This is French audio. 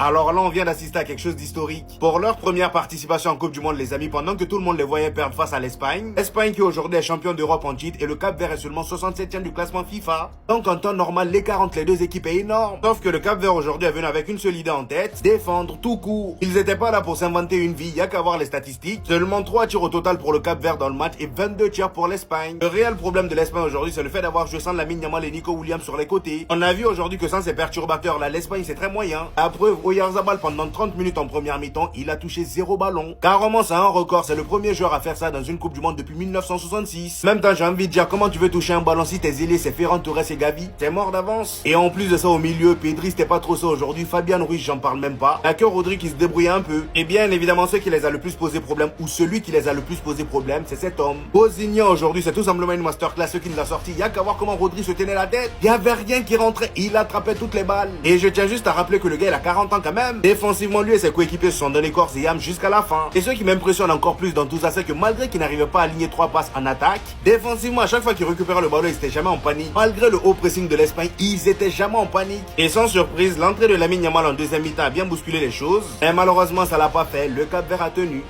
Alors là, on vient d'assister à quelque chose d'historique. Pour leur première participation en Coupe du Monde, les amis, pendant que tout le monde les voyait perdre face à l'Espagne, l'Espagne qui aujourd'hui est champion d'Europe en titre et le Cap-Vert est seulement 67e du classement FIFA. Donc en temps normal, l'écart entre les deux équipes est énorme. Sauf que le Cap-Vert aujourd'hui est venu avec une seule idée en tête, défendre tout court. Ils étaient pas là pour s'inventer une vie, y a qu'à voir les statistiques. Seulement 3 tirs au total pour le Cap-Vert dans le match et 22 tirs pour l'Espagne. Le réel problème de l'Espagne aujourd'hui, c'est le fait d'avoir joué sans Lamine Yamal et Nico Williams sur les côtés. On a vu aujourd'hui que sans ces perturbateurs là, l'Espagne c'est très moyen. À preuve, Oyarzabal pendant 30 minutes en première mi-temps, il a touché 0 ballon. Carrément, c'est un record. C'est le premier joueur à faire ça dans une Coupe du Monde depuis 1966. Même temps, j'ai envie de dire, comment tu veux toucher un ballon si tes ailiers, c'est Ferran Torres et Gavi? T'es mort d'avance. Et en plus de ça, au milieu, Pedri, c'était pas trop ça aujourd'hui. Fabian Ruiz, j'en parle même pas. Y'a que Rodri qui se débrouille un peu. Et bien évidemment, ceux qui les a le plus posé problème, ou celui qui les a le plus posé problème, c'est cet homme. Bosignan aujourd'hui, c'est tout simplement une masterclass. Ceux qui nous a sorti, y'a qu'à voir comment Rodri se tenait la tête. Y avait rien qui rentrait. Il attrapait toutes les balles. Et je tiens juste à rappeler que le gars, il a 40 ans quand même. Défensivement, lui et ses coéquipiers se sont donné corps et âme jusqu'à la fin. Et ce qui m'impressionne encore plus dans tout ça, c'est que malgré qu'il n'arrivait pas à aligner 3 passes en attaque, défensivement, à chaque fois qu'il récupérait le ballon, ils étaient jamais en panique. Malgré le haut pressing de l'Espagne, ils étaient jamais en panique. Et sans surprise, l'entrée de Lamine Yamal en deuxième mi-temps a bien bousculé les choses. Mais malheureusement, ça l'a pas fait. Le Cap-Vert a tenu.